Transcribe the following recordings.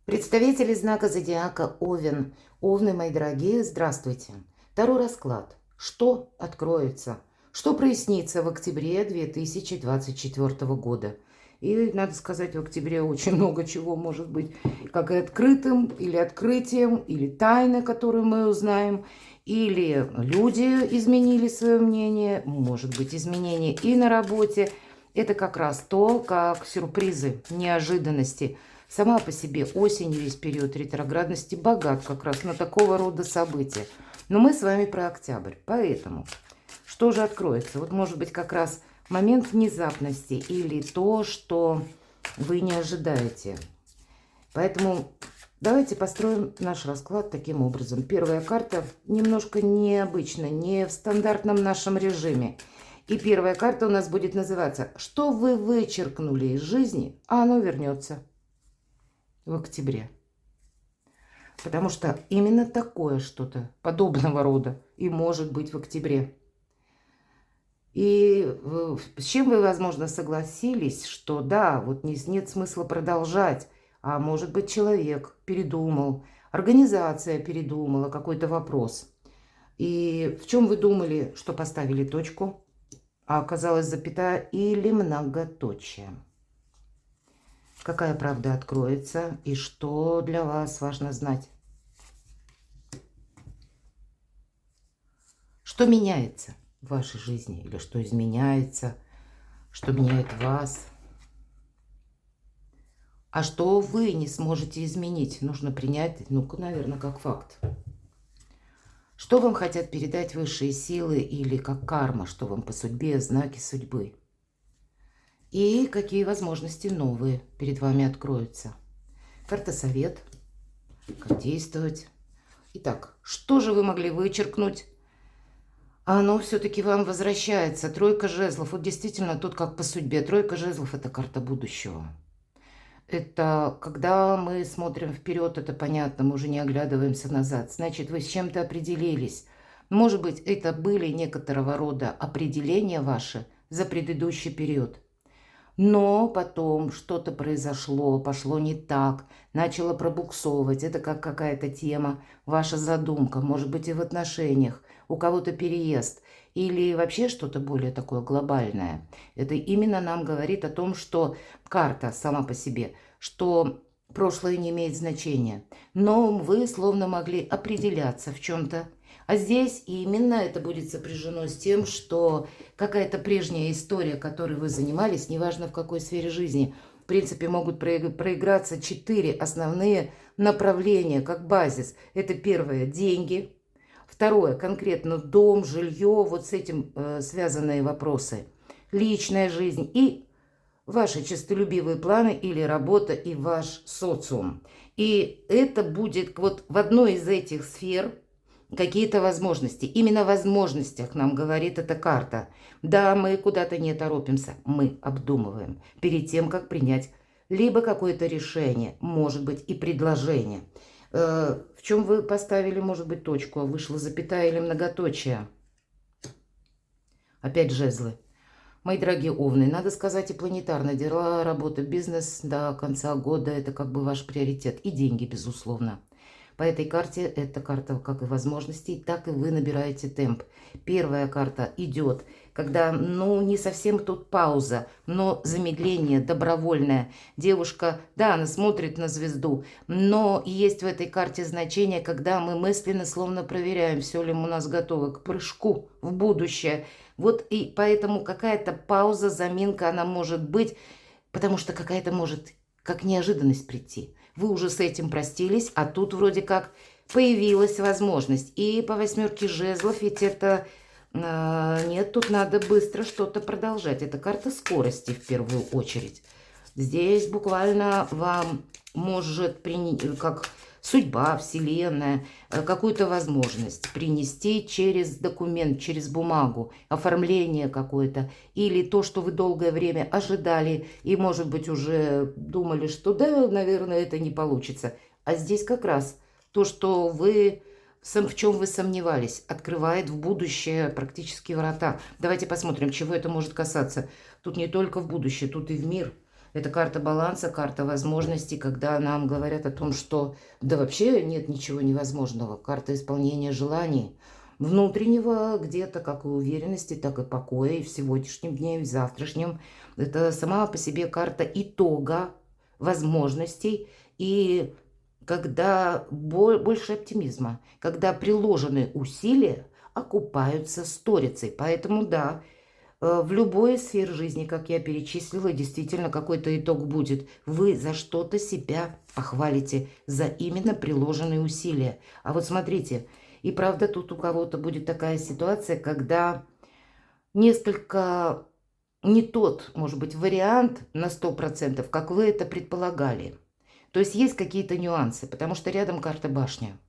Представители знака зодиака Овен. Овны, мои дорогие, здравствуйте. Второй расклад. Что откроется? Что прояснится в октябре 2024 года? И, надо сказать, в октябре очень много чего может быть, как и открытым, или открытием, или тайны, которую мы узнаем, или люди изменили свое мнение, может быть, изменения и на работе. Это как раз то, как сюрпризы, неожиданности. Сама по себе осень, весь период ретроградности богат как раз на такого рода события. Но мы с вами про октябрь. Поэтому, что же откроется? Вот может быть как раз момент внезапности или то, что вы не ожидаете. Поэтому давайте построим наш расклад таким образом. Первая карта немножко необычна, не в стандартном нашем режиме. И первая карта у нас будет называться «Что вы вычеркнули из жизни, а оно вернется» в октябре. Потому что именно такое что-то подобного рода и может быть в октябре. И с чем вы, возможно, согласились, что да, вот нет смысла продолжать, а может быть человек передумал, организация передумала какой-то вопрос. И в чем вы думали, что поставили точку, а оказалось запятая или многоточие? Какая правда откроется и что для вас важно знать? Что меняется в вашей жизни или что изменяется, что меняет вас? А что вы не сможете изменить, нужно принять, ну-ка, наверное, как факт. Что вам хотят передать высшие силы или как карма, что вам по судьбе, знаки судьбы? И какие возможности новые перед вами откроются? Карта совет. Как действовать? Итак, что же вы могли вычеркнуть? А оно все-таки вам возвращается. Тройка жезлов. Вот действительно, тут как по судьбе. Тройка жезлов – это карта будущего. Это когда мы смотрим вперед, это понятно, мы уже не оглядываемся назад. Значит, вы с чем-то определились. Может быть, это были некоторого рода определения ваши за предыдущий период. Но потом что-то произошло, пошло не так, начало пробуксовывать. Это как какая-то тема, ваша задумка, может быть, и в отношениях, у кого-то переезд или вообще что-то более такое глобальное. Это именно нам говорит о том, что карта сама по себе, что прошлое не имеет значения. Но вы словно могли определяться в чем-то. А здесь именно это будет сопряжено с тем, что какая-то прежняя история, которой вы занимались, неважно в какой сфере жизни, в принципе, могут проиграться 4 основные направления, как базис. Это первое – деньги. Второе – конкретно дом, жилье, вот с этим связанные вопросы. Личная жизнь и ваши честолюбивые планы или работа и ваш социум. И это будет вот в одной из этих сфер – какие-то возможности. Именно о возможностях нам говорит эта карта. Да, мы куда-то не торопимся, мы обдумываем перед тем, как принять либо какое-то решение, может быть, и предложение. В чем вы поставили, может быть, точку, а вышла запятая или многоточие? Опять жезлы. Мои дорогие овны, надо сказать, и планетарно дела, работа, бизнес до конца года – это как бы ваш приоритет. И деньги, безусловно. По этой карте, это карта как и возможностей, так и вы набираете темп. Первая карта идет, когда, ну, не совсем тут пауза, но замедление добровольное. Девушка, да, она смотрит на звезду, но есть в этой карте значение, когда мы мысленно словно проверяем, все ли у нас готово к прыжку в будущее. Вот и поэтому какая-то пауза, заминка, она может быть, потому что какая-то может как неожиданность прийти. Вы уже с этим простились, а тут вроде как появилась возможность. И по 8 жезлов, ведь это... нет, тут надо быстро что-то продолжать. Это карта скорости в первую очередь. Здесь буквально вам может как судьба, вселенная, какую-то возможность принести через документ, через бумагу, оформление какое-то, или то, что вы долгое время ожидали и, может быть, уже думали, что да, наверное, это не получится. А здесь как раз то, что вы, в чем вы сомневались, открывает в будущее практически врата. Давайте посмотрим, чего это может касаться. Тут не только в будущее, тут и в мир. Это карта баланса, карта возможностей, когда нам говорят о том, что да вообще нет ничего невозможного. Карта исполнения желаний, внутреннего где-то, как и уверенности, так и покоя, и в сегодняшнем дне, и в завтрашнем. Это сама по себе карта итога возможностей, и когда больше оптимизма, когда приложенные усилия окупаются сторицей. Поэтому да, в любой сфере жизни, как я перечислила, действительно какой-то итог будет. Вы за что-то себя похвалите, за именно приложенные усилия. А вот смотрите, и правда тут у кого-то будет такая ситуация, когда несколько не тот, может быть, вариант на 100%, как вы это предполагали. То есть есть какие-то нюансы, потому что рядом карта башня.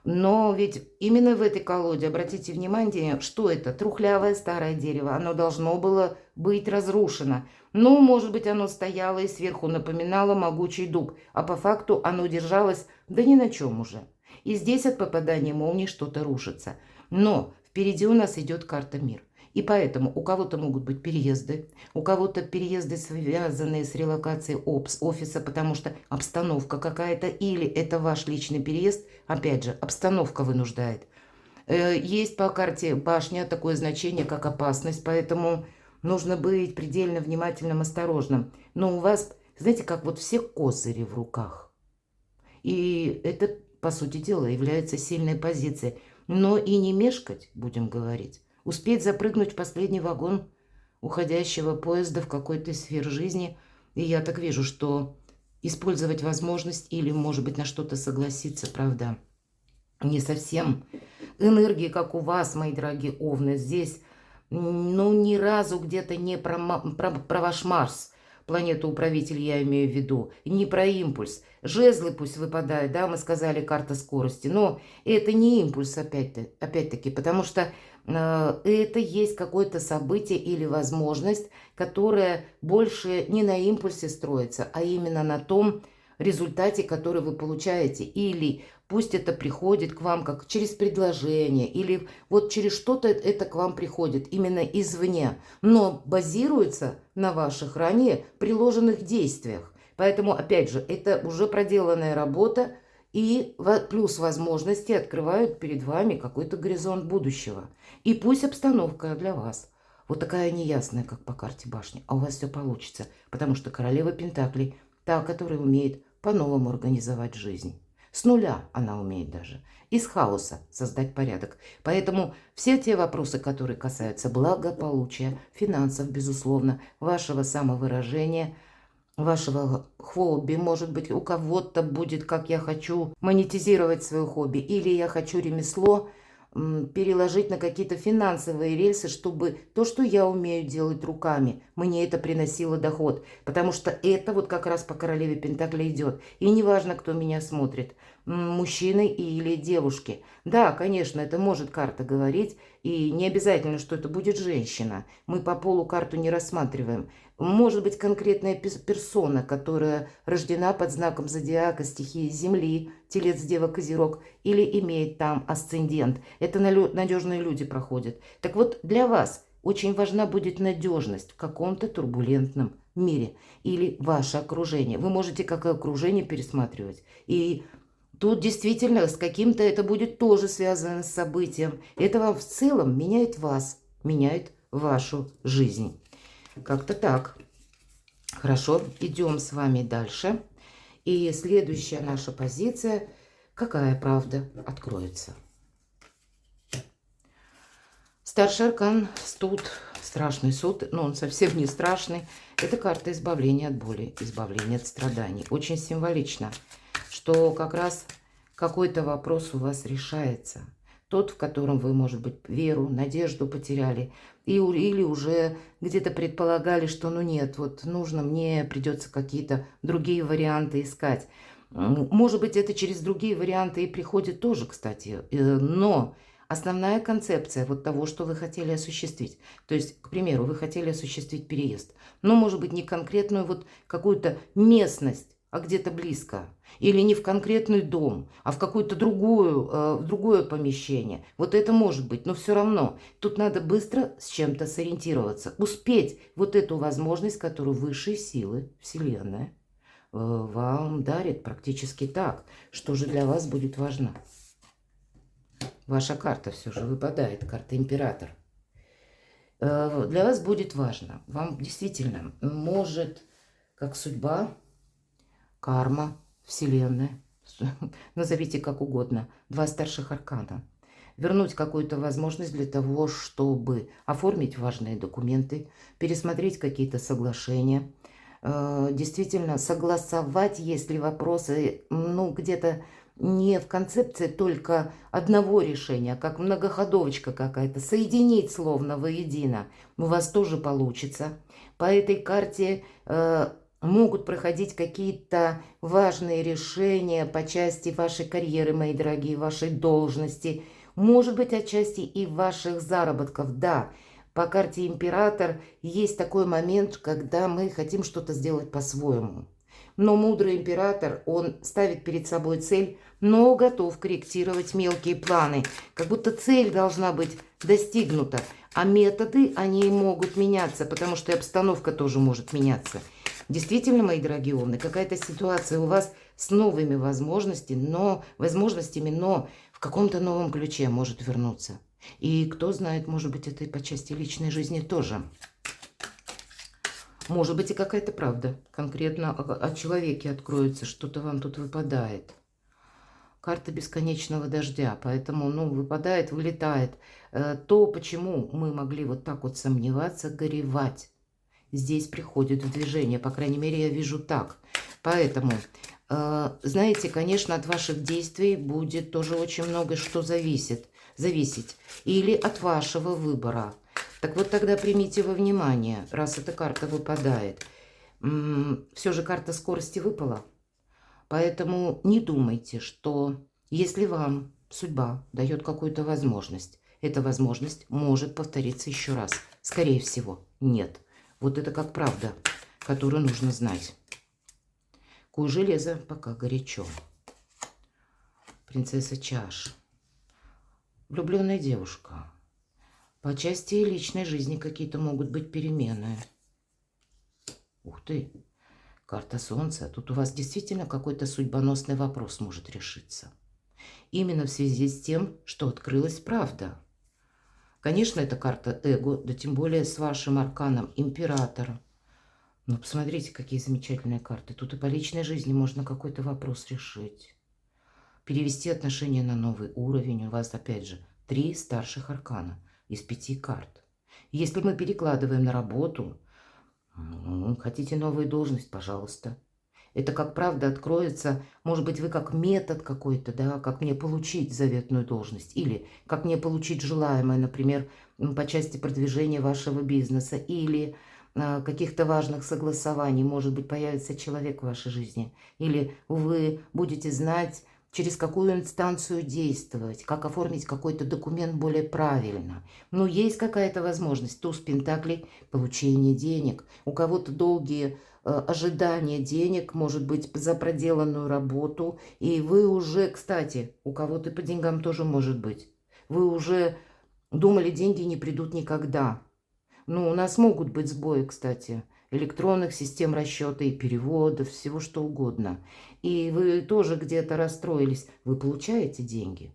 Но ведь именно в этой колоде, обратите внимание, что это? Трухлявое старое дерево. Оно должно было быть разрушено. Ну, может быть, оно стояло и сверху напоминало могучий дуб, а по факту оно держалось да ни на чем уже. И здесь от попадания молнии что-то рушится. Но впереди у нас идет карта мир. И поэтому у кого-то могут быть переезды, у кого-то переезды, связанные с релокацией офиса, потому что обстановка какая-то, или это ваш личный переезд, опять же, обстановка вынуждает. Есть по карте башня такое значение, как опасность, поэтому нужно быть предельно внимательным, осторожным. Но у вас, знаете, как вот все козыри в руках. И это, по сути дела, является сильной позицией. Но и не мешкать, будем говорить. Успеть запрыгнуть в последний вагон уходящего поезда в какой-то сфере жизни. И я так вижу, что использовать возможность или, может быть, на что-то согласиться, правда, не совсем. Энергии, как у вас, мои дорогие овны, здесь, ну, ни разу где-то не про ваш Марс, планету-управитель я имею в виду, не про импульс. Жезлы пусть выпадают, да, мы сказали, карта скорости, но это не импульс опять-таки, потому что это есть какое-то событие или возможность, которая больше не на импульсе строится, а именно на том результате, который вы получаете. Или пусть это приходит к вам как через предложение, или вот через что-то это к вам приходит именно извне, но базируется на ваших ранее приложенных действиях. Поэтому, опять же, это уже проделанная работа, и плюс возможности открывают перед вами какой-то горизонт будущего. И пусть обстановка для вас вот такая неясная, как по карте башни, а у вас все получится, потому что королева Пентаклей, та, которая умеет по-новому организовать жизнь. С нуля она умеет даже. Из хаоса создать порядок. Поэтому все те вопросы, которые касаются благополучия, финансов, безусловно, вашего самовыражения, вашего хобби, может быть, у кого-то будет, как я хочу монетизировать свое хобби, или я хочу ремесло переложить на какие-то финансовые рельсы, чтобы то, что я умею делать руками, мне это приносило доход. Потому что это вот как раз по королеве Пентаклей идет. И неважно, кто меня смотрит, мужчины или девушки. Да, конечно, это может карта говорить, и не обязательно, что это будет женщина. Мы по полу карту не рассматриваем. Может быть, конкретная персона, которая рождена под знаком зодиака, стихии Земли, Телец, Дева, Козерог, или имеет там асцендент. Это надежные люди проходят. Так вот, для вас очень важна будет надежность в каком-то турбулентном мире или ваше окружение. Вы можете как и окружение пересматривать. И тут действительно с каким-то это будет тоже связано с событием. Это вам в целом меняет вас, меняет вашу жизнь. Как-то так. Хорошо, идем с вами дальше. И следующая наша позиция. Какая правда откроется? Старший аркан суд, страшный суд, но он совсем не страшный. Это карта избавления от боли, избавления от страданий. Очень символично, что как раз какой-то вопрос у вас решается. Тот, в котором вы, может быть, веру, надежду потеряли. Или уже где-то предполагали, что ну нет, вот нужно, мне придется какие-то другие варианты искать. Может быть, это через другие варианты и приходит тоже, кстати. Но основная концепция вот того, что вы хотели осуществить. То есть, к примеру, вы хотели осуществить переезд. Но, может быть, не конкретную вот какую-то местность а где-то близко. Или не в конкретный дом, а в какое-то другое помещение. Вот это может быть, но все равно. Тут надо быстро с чем-то сориентироваться. Успеть вот эту возможность, которую высшие силы, Вселенная, вам дарит практически так. Что же для вас будет важно? Ваша карта все же выпадает, карта Император. Для вас будет важно. Вам действительно может, как судьба, карма, Вселенная, назовите как угодно, два старших аркана, вернуть какую-то возможность для того, чтобы оформить важные документы, пересмотреть какие-то соглашения, действительно согласовать, если вопросы, ну, где-то не в концепции только одного решения, а как многоходовочка какая-то, соединить словно воедино, у вас тоже получится. По этой карте могут проходить какие-то важные решения по части вашей карьеры, мои дорогие, вашей должности, может быть, отчасти и ваших заработков, да. По карте Император есть такой момент, когда мы хотим что-то сделать по-своему. Но мудрый Император, он ставит перед собой цель, но готов корректировать мелкие планы. Как будто цель должна быть достигнута, а методы, они могут меняться, потому что и обстановка тоже может меняться. Действительно, мои дорогие овны, какая-то ситуация у вас с новыми возможностями, но в каком-то новом ключе может вернуться. И кто знает, может быть, это и по части личной жизни тоже. Может быть, и какая-то правда. Конкретно о человеке откроется, что-то вам тут выпадает. Карта бесконечного дождя, поэтому, ну, выпадает, вылетает. То, почему мы могли вот так вот сомневаться, горевать, здесь приходит в движение. По крайней мере, я вижу так. Поэтому, знаете, конечно, от ваших действий будет тоже очень много что зависеть. Или от вашего выбора. Так вот тогда примите во внимание, раз эта карта выпадает. Все же карта скорости выпала. Поэтому не думайте, что если вам судьба дает какую-то возможность, эта возможность может повториться еще раз. Скорее всего, нет. Вот это как правда, которую нужно знать. Куй железо, пока горячо. Принцесса чаш. Влюбленная девушка. По части личной жизни какие-то могут быть перемены. Ух ты! Карта Солнца. Тут у вас действительно какой-то судьбоносный вопрос может решиться. Именно в связи с тем, что открылась правда. Конечно, это карта эго, да тем более с вашим арканом Императора. Но посмотрите, какие замечательные карты. Тут и по личной жизни можно какой-то вопрос решить. Перевести отношения на новый уровень. У вас, опять же, 3 старших аркана из 5 карт. Если мы перекладываем на работу, хотите новую должность, пожалуйста. Это как правда откроется, может быть, вы как метод какой-то, да, как мне получить заветную должность, или как мне получить желаемое, например, по части продвижения вашего бизнеса, или каких-то важных согласований, может быть, появится человек в вашей жизни, или вы будете знать, через какую инстанцию действовать, как оформить какой-то документ более правильно. Но есть какая-то возможность, туз пентаклей, получение денег. У кого-то долгие ожидания денег, может быть, за проделанную работу. И вы уже, кстати, у кого-то по деньгам тоже может быть. Вы уже думали, деньги не придут никогда. Ну, у нас могут быть сбои, кстати, электронных систем расчета и переводов, всего что угодно. И вы тоже где-то расстроились. Вы получаете деньги.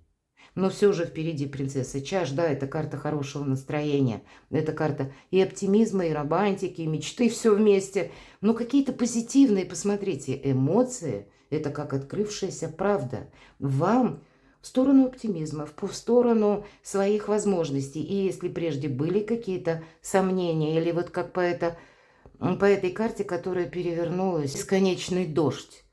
Но все же впереди принцесса чаш, да, это карта хорошего настроения. Это карта и оптимизма, и романтики, и мечты, все вместе. Но какие-то позитивные, посмотрите, эмоции, это как открывшаяся правда. Вам в сторону оптимизма, в сторону своих возможностей. И если прежде были какие-то сомнения, или вот как по этой карте, которая перевернулась, бесконечный дождь,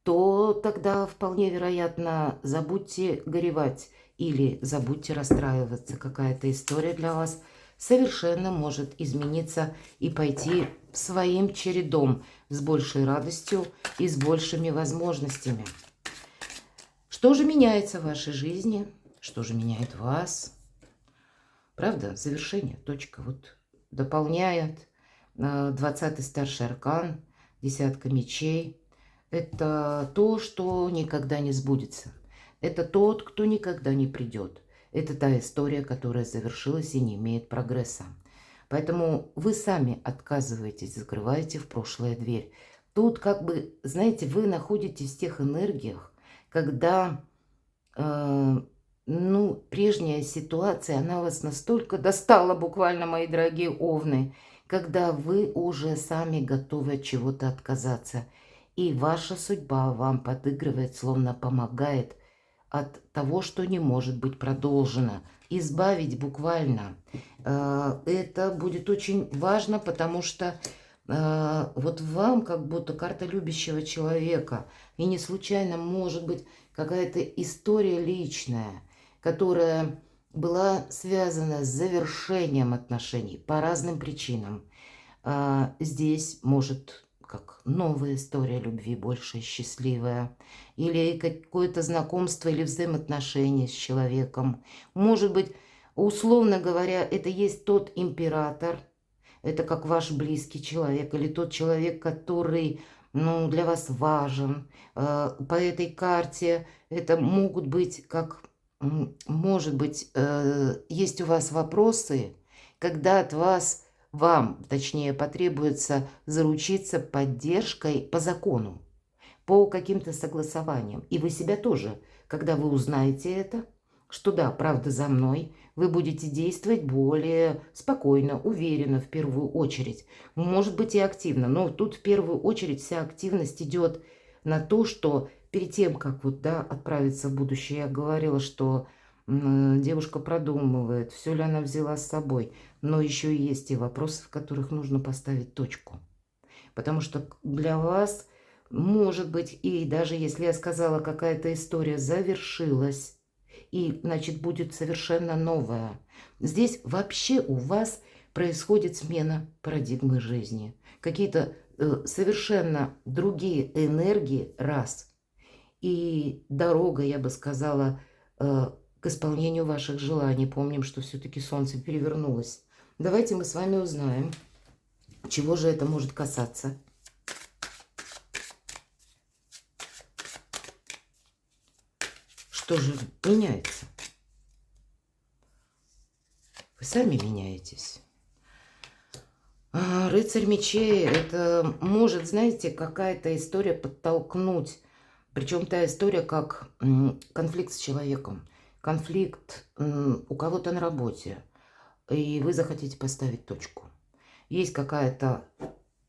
то тогда вполне вероятно забудьте горевать или забудьте расстраиваться. Какая-то история для вас совершенно может измениться и пойти своим чередом с большей радостью и с большими возможностями. Что же меняется в вашей жизни? Что же меняет вас? Правда? Завершение, точка. Вот дополняет 20-й старший аркан, десятка мечей. Это то, что никогда не сбудется. Это тот, кто никогда не придет. Это та история, которая завершилась и не имеет прогресса. Поэтому вы сами отказываетесь, закрываете в прошлое дверь. Тут как бы, знаете, вы находитесь в тех энергиях, когда, прежняя ситуация, она вас настолько достала, буквально, мои дорогие овны, когда вы уже сами готовы от чего-то отказаться. И ваша судьба вам подыгрывает, словно помогает от того, что не может быть продолжено. Избавить буквально. Это будет очень важно, потому что вот вам как будто карта любящего человека. И не случайно может быть какая-то история личная, которая была связана с завершением отношений по разным причинам. Здесь может как новая история любви, больше счастливая, или какое-то знакомство или взаимоотношения с человеком. Может быть, условно говоря, это есть тот император, это как ваш близкий человек, или тот человек, который для вас важен. По этой карте это могут быть как, может быть, есть у вас вопросы, когда от вас вам, точнее, потребуется заручиться поддержкой по закону, по каким-то согласованиям. И вы себя тоже, когда вы узнаете это, что да, правда за мной, вы будете действовать более спокойно, уверенно в первую очередь. Может быть и активно, но тут в первую очередь вся активность идет на то, что перед тем, как отправиться в будущее, я говорила, что девушка продумывает, все ли она взяла с собой. Но еще есть и вопросы, в которых нужно поставить точку. Потому что для вас, может быть, и даже если я сказала, какая-то история завершилась, и, значит, будет совершенно новая. Здесь вообще у вас происходит смена парадигмы жизни. Какие-то совершенно другие энергии, раз. И дорога, я бы сказала, к исполнению ваших желаний. Помним, что все-таки Солнце перевернулось. Давайте мы с вами узнаем, чего же это может касаться. Что же меняется? Вы сами меняетесь. Рыцарь мечей, это может, знаете, какая-то история подтолкнуть. Причем та история, как конфликт с человеком. Конфликт у кого-то на работе. И вы захотите поставить точку. Есть какая-то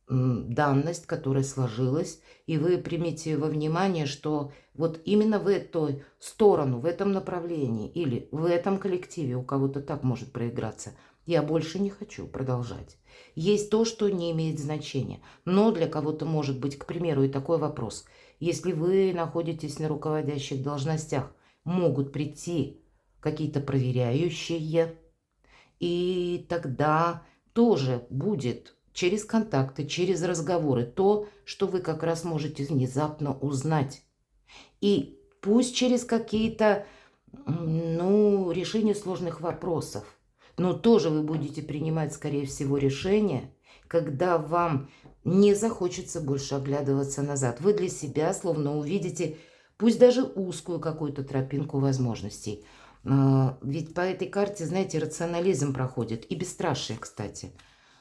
данность, которая сложилась, и вы примите во внимание, что вот именно в эту сторону, в этом направлении или в этом коллективе у кого-то так может проиграться. Я больше не хочу продолжать. Есть то, что не имеет значения, но для кого-то может быть, к примеру, и такой вопрос. Если вы находитесь на руководящих должностях, могут прийти какие-то проверяющие, и тогда тоже будет через контакты, через разговоры то, что вы как раз можете внезапно узнать. И пусть через какие-то, решения сложных вопросов, но тоже вы будете принимать, скорее всего, решения, когда вам не захочется больше оглядываться назад. Вы для себя словно увидите, пусть даже узкую какую-то тропинку возможностей. Ведь по этой карте, знаете, рационализм проходит. И бесстрашие, кстати.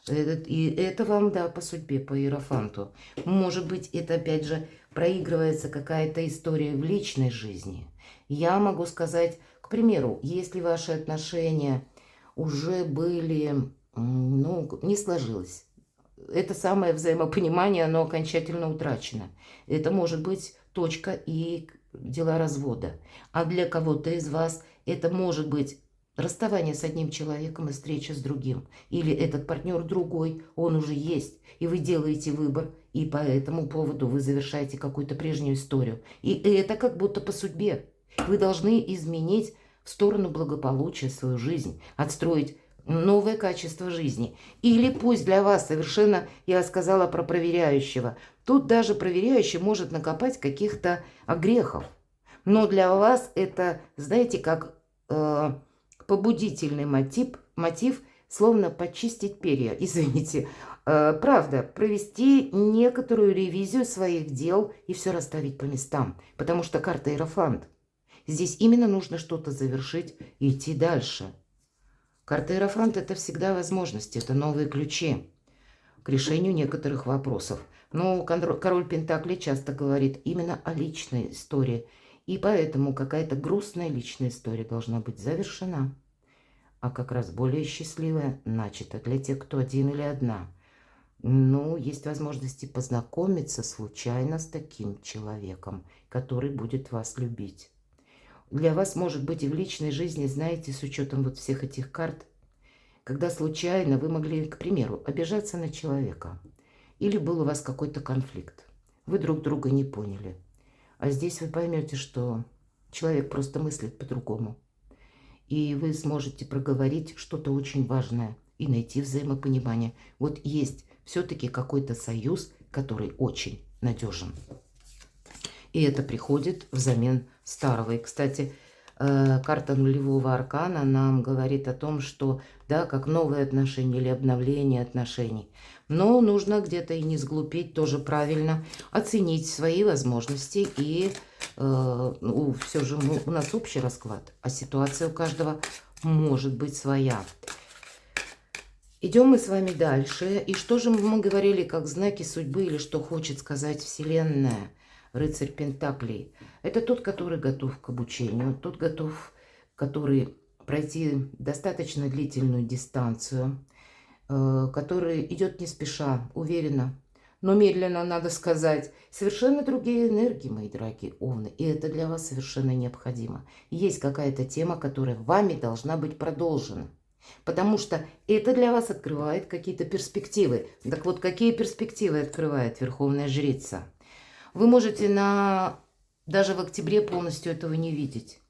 И это вам, да, по судьбе, по иерофанту. Может быть, это, опять же, проигрывается какая-то история в личной жизни. Я могу сказать, к примеру, если ваши отношения уже были, не сложилось. Это самое взаимопонимание, оно окончательно утрачено. Это может быть точка и дела развода. А для кого-то из вас это может быть расставание с одним человеком и встреча с другим. Или этот партнер другой, он уже есть. И вы делаете выбор, и по этому поводу вы завершаете какую-то прежнюю историю. И это как будто по судьбе. Вы должны изменить в сторону благополучия свою жизнь, отстроить новое качество жизни. Или пусть для вас совершенно, я сказала про проверяющего, тут даже проверяющий может накопать каких-то грехов. Но для вас это, знаете, как побудительный мотив, словно почистить перья. Извините, Правда, провести некоторую ревизию своих дел и все расставить по местам, потому что карта Иерофант. Здесь именно нужно что-то завершить и идти дальше. Карта Иерофант – это всегда возможности, это новые ключи к решению некоторых вопросов. Но король Пентаклей часто говорит именно о личной истории, и поэтому какая-то грустная личная история должна быть завершена, а как раз более счастливая начата для тех, кто один или одна. Ну, есть возможности познакомиться случайно с таким человеком, который будет вас любить. Для вас может быть и в личной жизни, знаете, с учетом вот всех этих карт, когда случайно вы могли, к примеру, обижаться на человека, или был у вас какой-то конфликт, вы друг друга не поняли. А здесь вы поймете, что человек просто мыслит по-другому. И вы сможете проговорить что-то очень важное и найти взаимопонимание. Вот есть все-таки какой-то союз, который очень надежен. И это приходит взамен старого. И, кстати, карта нулевого аркана нам говорит о том, что, да, как новые отношения или обновление отношений. Но нужно где-то и не сглупить, тоже правильно оценить свои возможности. И все же у нас общий расклад, а ситуация у каждого может быть своя. Идем мы с вами дальше. И что же мы говорили, как знаки судьбы или что хочет сказать Вселенная? Рыцарь Пентаклей. Это тот, который готов к обучению, тот готов, который пройти достаточно длительную дистанцию, который идет не спеша, уверенно, но медленно, надо сказать. Совершенно другие энергии, мои дорогие овны, и это для вас совершенно необходимо. Есть какая-то тема, которая вами должна быть продолжена. Потому что это для вас открывает какие-то перспективы. Так вот, какие перспективы открывает Верховная Жрица? Вы можете даже в октябре полностью этого не видеть.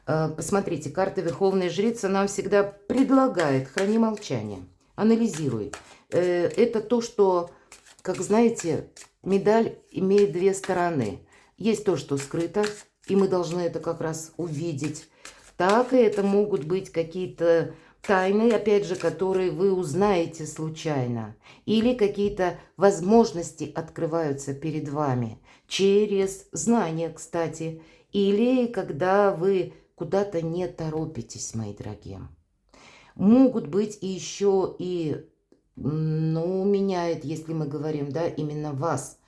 Посмотрите, карта Верховная Жрица нам всегда предлагает: храни молчание, анализируй. Это то, что, как знаете, медаль имеет две стороны. Есть то, что скрыто, и мы должны это как раз увидеть. Так и это могут быть какие-то тайны, опять же, которые вы узнаете случайно. Или какие-то возможности открываются перед вами через знания, кстати. Или когда вы куда-то не торопитесь, мои дорогие. Могут быть и еще и, ну, меняет, если мы говорим, да, именно вас.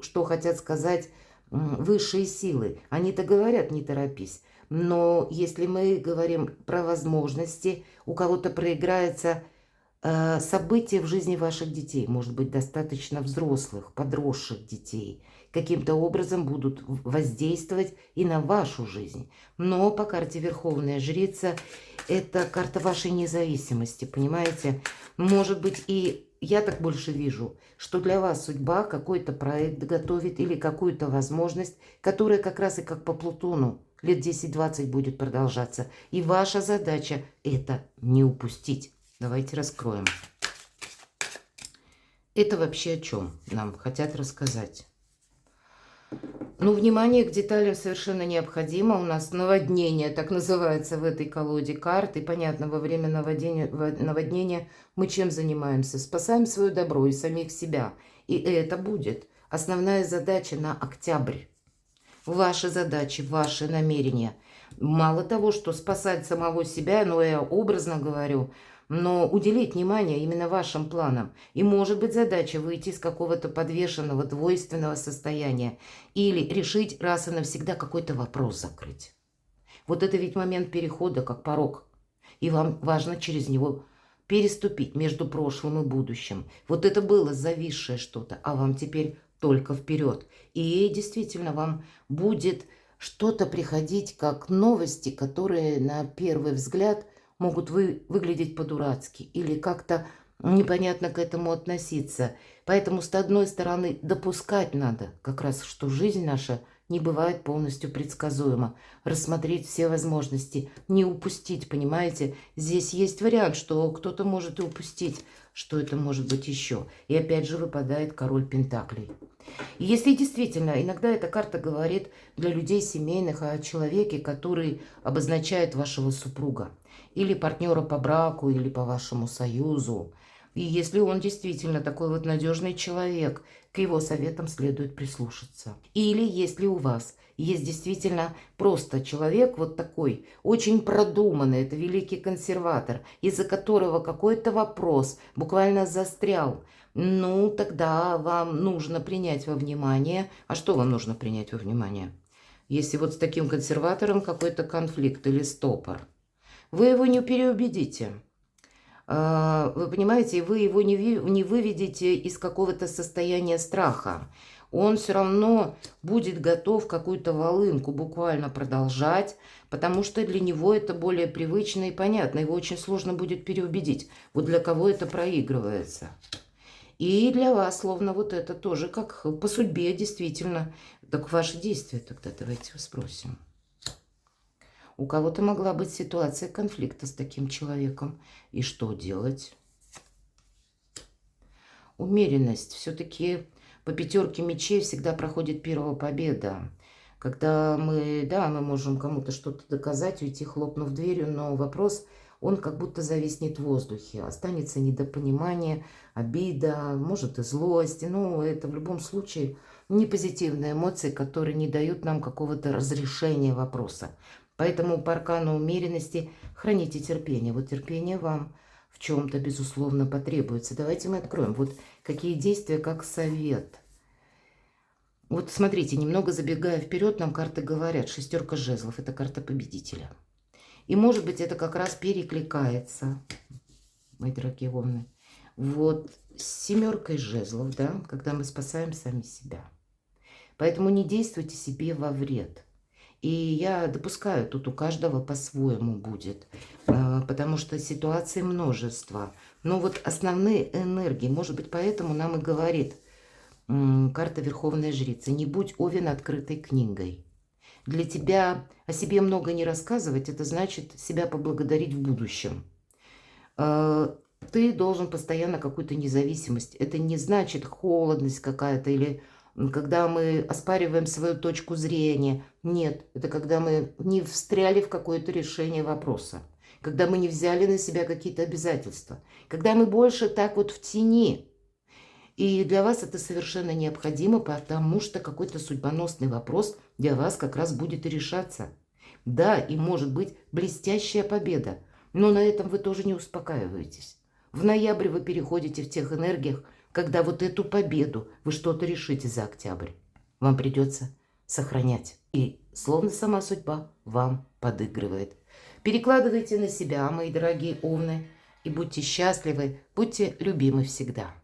Что хотят сказать высшие силы. Они-то говорят, не торопись. Но если мы говорим про возможности, у кого-то проиграется события в жизни ваших детей, может быть, достаточно взрослых, подросших детей, каким-то образом будут воздействовать и на вашу жизнь. Но по карте Верховная Жрица это карта вашей независимости, понимаете? Может быть, и я так больше вижу, что для вас судьба какой-то проект готовит или какую-то возможность, которая как раз и как по Плутону лет 10-20 будет продолжаться. И ваша задача это не упустить. Давайте раскроем. Это вообще о чем нам хотят рассказать? Ну, внимание к деталям совершенно необходимо. У нас наводнение, так называется, в этой колоде карт. И понятно, во время наводнения мы чем занимаемся? Спасаем свое добро и самих себя. И это будет основная задача на октябрь. Ваши задачи, ваши намерения. Мало того, что спасать самого себя, но я образно говорю, но уделить внимание именно вашим планам. И может быть задача выйти из какого-то подвешенного, двойственного состояния или решить раз и навсегда какой-то вопрос закрыть. Вот это ведь момент перехода, как порог. И вам важно через него переступить между прошлым и будущим. Вот это было зависшее что-то, а вам теперь только вперед. И действительно вам будет что-то приходить как новости, которые на первый взгляд могут выглядеть по-дурацки или как-то непонятно к этому относиться. Поэтому, с одной стороны, допускать надо как раз, что жизнь наша не бывает полностью предсказуема. Рассмотреть все возможности, не упустить, понимаете? Здесь есть вариант, что кто-то может и упустить, что это может быть еще. И опять же выпадает король Пентаклей. И если действительно, иногда эта карта говорит для людей семейных о человеке, который обозначает вашего супруга, или партнера по браку, или по вашему союзу. И если он действительно такой вот надежный человек, к его советам следует прислушаться. Или если у вас есть действительно просто человек вот такой, очень продуманный, это великий консерватор, из-за которого какой-то вопрос буквально застрял, ну, тогда вам нужно принять во внимание. А что вам нужно принять во внимание? Если вот с таким консерватором какой-то конфликт или стопор, вы его не переубедите. Вы понимаете, вы его не выведете из какого-то состояния страха. Он все равно будет готов какую-то волынку буквально продолжать, потому что для него это более привычно и понятно. Его очень сложно будет переубедить. Вот для кого это проигрывается. И для вас словно вот это тоже как по судьбе действительно. Так ваши действия тогда давайте спросим. У кого-то могла быть ситуация конфликта с таким человеком. И что делать? Умеренность. Все-таки по пятерке мечей всегда проходит первая победа. Когда мы, да, мы можем кому-то что-то доказать, уйти, хлопнув дверью, но вопрос, он как будто зависнет в воздухе. Останется недопонимание, обида, может и злость. Но это в любом случае не позитивные эмоции, которые не дают нам какого-то разрешения вопроса. Поэтому по аркану умеренности храните терпение. Вот терпение вам в чем-то, безусловно, потребуется. Давайте мы откроем. Вот какие действия, как совет. Вот смотрите, немного забегая вперед, нам карты говорят. Шестерка жезлов – это карта победителя. И может быть это как раз перекликается, мои дорогие овны, вот с семеркой жезлов, да, когда мы спасаем сами себя. Поэтому не действуйте себе во вред. И я допускаю, тут у каждого по-своему будет, потому что ситуаций множество. Но вот основные энергии, может быть, поэтому нам и говорит карта Верховная Жрица: не будь, Овен, открытой книгой. Для тебя о себе много не рассказывать, это значит себя поблагодарить в будущем. Ты должен постоянно какую-то независимость. Это не значит холодность какая-то или когда мы оспариваем свою точку зрения. Нет, это когда мы не встряли в какое-то решение вопроса, когда мы не взяли на себя какие-то обязательства, когда мы больше так вот в тени. И для вас это совершенно необходимо, потому что какой-то судьбоносный вопрос для вас как раз будет и решаться. Да, и может быть блестящая победа, но на этом вы тоже не успокаиваетесь. В ноябре вы переходите в тех энергиях, когда вот эту победу вы что-то решите за октябрь. Вам придется сохранять. И словно сама судьба вам подыгрывает. Перекладывайте на себя, мои дорогие овны, и будьте счастливы, будьте любимы всегда.